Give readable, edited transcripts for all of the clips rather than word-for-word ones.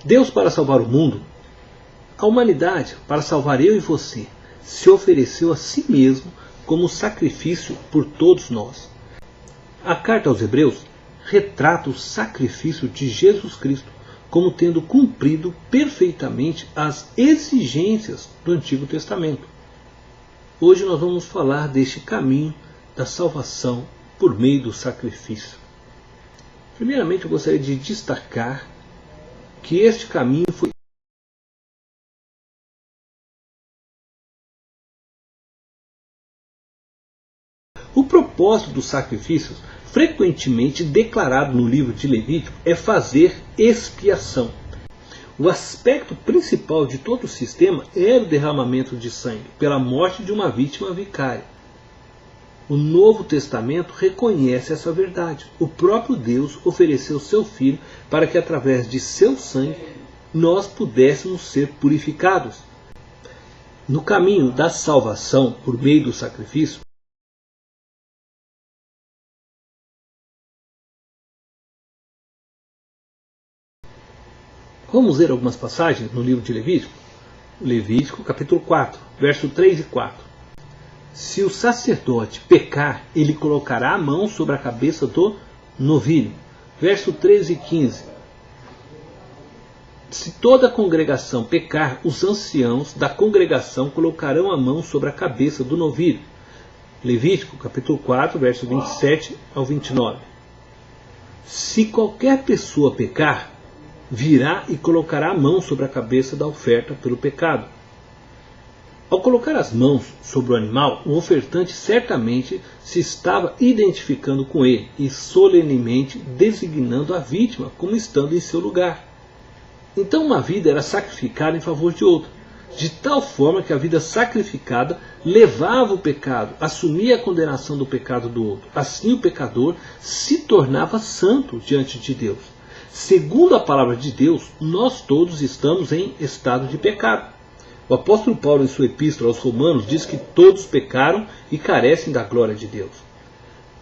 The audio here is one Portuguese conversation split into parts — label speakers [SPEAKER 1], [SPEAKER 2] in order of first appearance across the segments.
[SPEAKER 1] Deus, para salvar o mundo, a humanidade, para salvar eu e você, se ofereceu a si mesmo como sacrifício por todos nós. A carta aos Hebreus retrata o sacrifício de Jesus Cristo como tendo cumprido perfeitamente as exigências do Antigo Testamento. Hoje nós vamos falar deste caminho da salvação por meio do sacrifício. Primeiramente, eu gostaria de destacar que este caminho foi o propósito dos sacrifícios, frequentemente declarado no livro de Levítico, é fazer expiação. O aspecto principal de todo o sistema era o derramamento de sangue, pela morte de uma vítima vicária. O Novo Testamento reconhece essa verdade. O próprio Deus ofereceu seu Filho para que, através de seu sangue, nós pudéssemos ser purificados. No caminho da salvação por meio do sacrifício, vamos ler algumas passagens no livro de Levítico. Levítico capítulo 4, verso 3 e 4. Se o sacerdote pecar, ele colocará a mão sobre a cabeça do novilho. Verso 13 e 15. Se toda a congregação pecar, os anciãos da congregação colocarão a mão sobre a cabeça do novilho. Levítico capítulo 4, verso 27 ao 29. Se qualquer pessoa pecar, virá e colocará a mão sobre a cabeça da oferta pelo pecado. Ao colocar as mãos sobre o animal, o ofertante certamente se estava identificando com ele e solenemente designando a vítima como estando em seu lugar. Então uma vida era sacrificada em favor de outra, de tal forma que a vida sacrificada levava o pecado, assumia a condenação do pecado do outro. Assim o pecador se tornava santo diante de Deus. Segundo a palavra de Deus, nós todos estamos em estado de pecado. O apóstolo Paulo, em sua epístola aos Romanos, diz que todos pecaram e carecem da glória de Deus.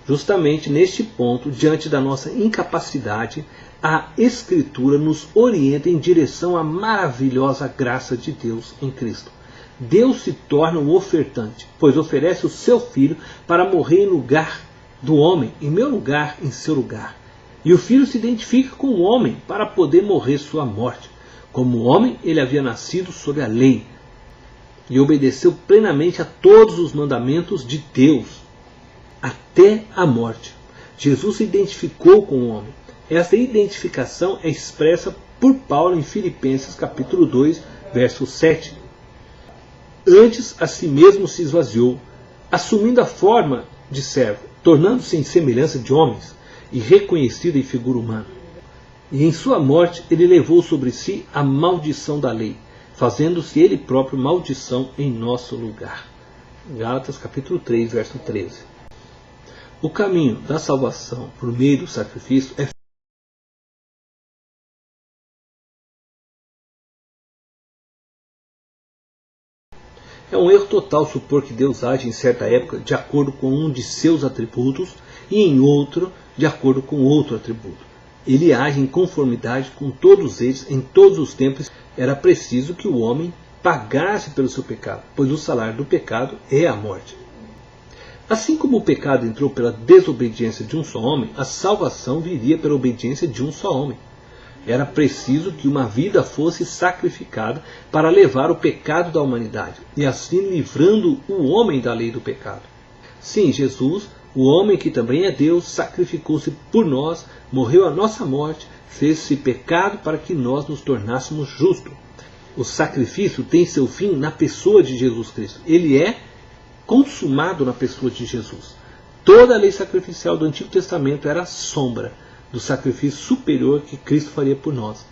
[SPEAKER 1] Justamente neste ponto, diante da nossa incapacidade, a Escritura nos orienta em direção à maravilhosa graça de Deus em Cristo. Deus se torna um ofertante, pois oferece o seu Filho para morrer em lugar do homem, em meu lugar, em seu lugar. E o Filho se identifica com o homem para poder morrer sua morte. Como homem, ele havia nascido sob a lei e obedeceu plenamente a todos os mandamentos de Deus, até a morte. Jesus se identificou com o homem. Essa identificação é expressa por Paulo em Filipenses capítulo 2, verso 7. Antes a si mesmo se esvaziou, assumindo a forma de servo, tornando-se em semelhança de homens e reconhecido em figura humana. E em sua morte ele levou sobre si a maldição da lei, fazendo-se ele próprio maldição em nosso lugar. Gálatas capítulo 3, verso 13. O caminho da salvação por meio do sacrifício é um erro total supor que Deus age em certa época de acordo com um de seus atributos e em outro de acordo com outro atributo. Ele age em conformidade com todos eles em todos os tempos. Era preciso que o homem pagasse pelo seu pecado, pois o salário do pecado é a morte. Assim como o pecado entrou pela desobediência de um só homem, a salvação viria pela obediência de um só homem. Era preciso que uma vida fosse sacrificada para levar o pecado da humanidade, e assim livrando o homem da lei do pecado. Sim, Jesus, o homem que também é Deus, sacrificou-se por nós, morreu a nossa morte, fez-se pecado para que nós nos tornássemos justos. O sacrifício tem seu fim na pessoa de Jesus Cristo. Ele é consumado na pessoa de Jesus. Toda a lei sacrificial do Antigo Testamento era a sombra do sacrifício superior que Cristo faria por nós.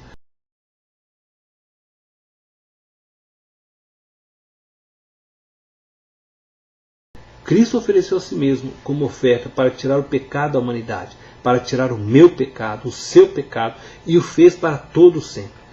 [SPEAKER 1] Cristo ofereceu a si mesmo como oferta para tirar o pecado da humanidade, para tirar o meu pecado, o seu pecado, e o fez para todo sempre.